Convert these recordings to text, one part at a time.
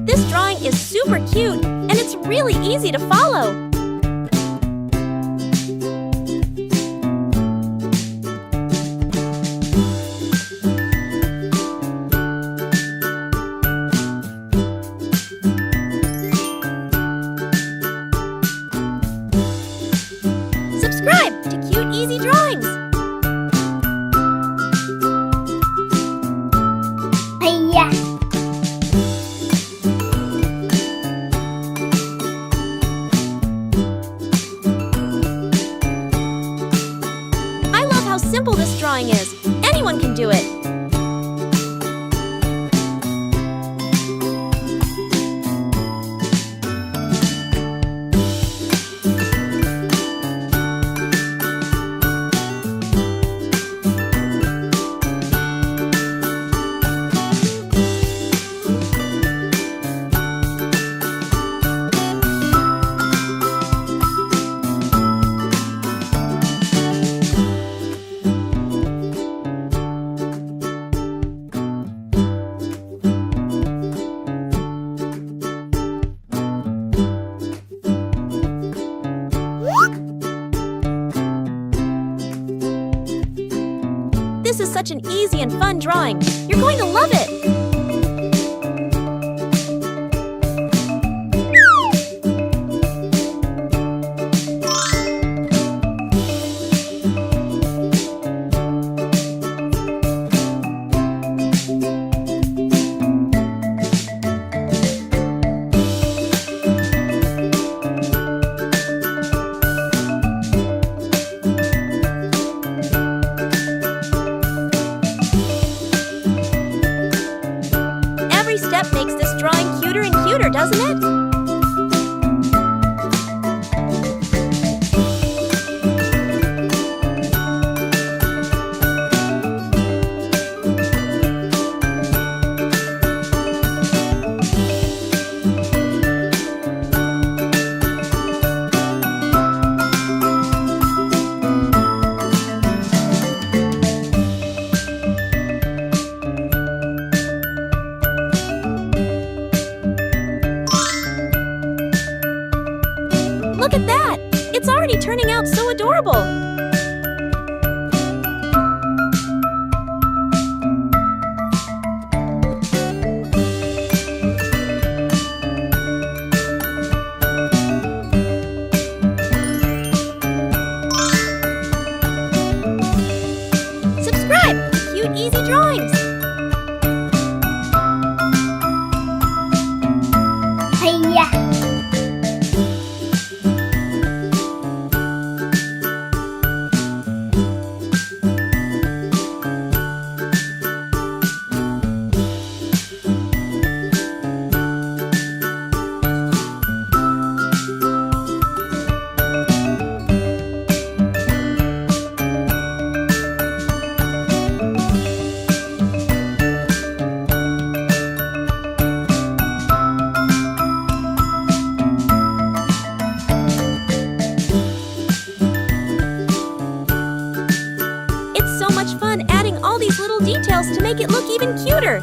This drawing is super cute, and it's really easy to follow. Subscribe to Cute Easy Drawings. Hiya. I love how simple this drawing is. Anyone can do it. This is such an easy and fun drawing. You're going to love it. Every step makes this drawing cuter and cuter, doesn't it? Look at that! It's already turning out so adorable! Subscribe to Cute Easy Drawings! Hiya. It's so much fun adding all these little details to make it look even cuter.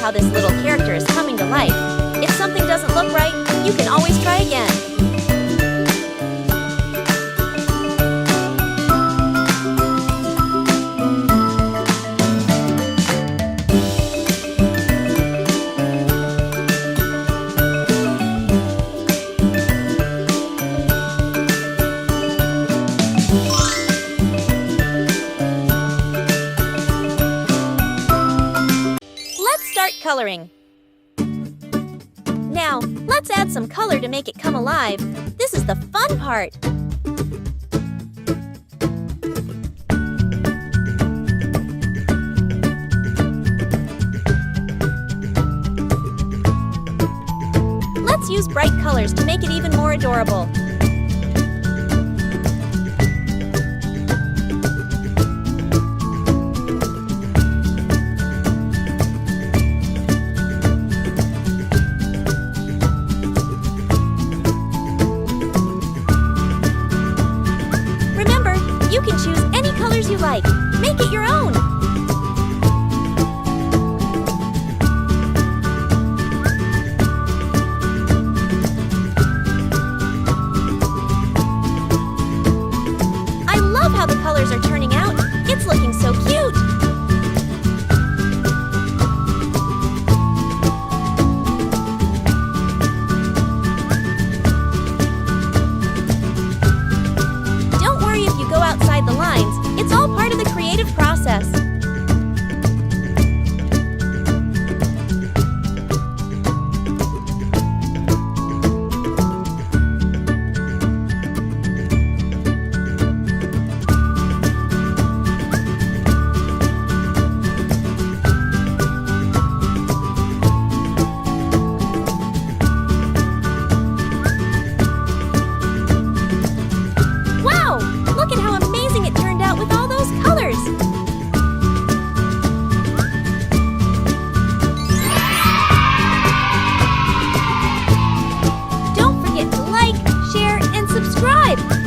how this little character is coming to life. If something doesn't look right, you can always try again. Start coloring. Now, let's add some color to make it come alive. This is the fun part. Let's use bright colors to make it even more adorable. You can choose any colors you like. Make it your own. I love how the colors are turning out. It's looking so cute. Outside the lines, it's all part of the creative process. Wow! Look at how amazing it turned out with all those colors! Don't forget to like, share, and subscribe!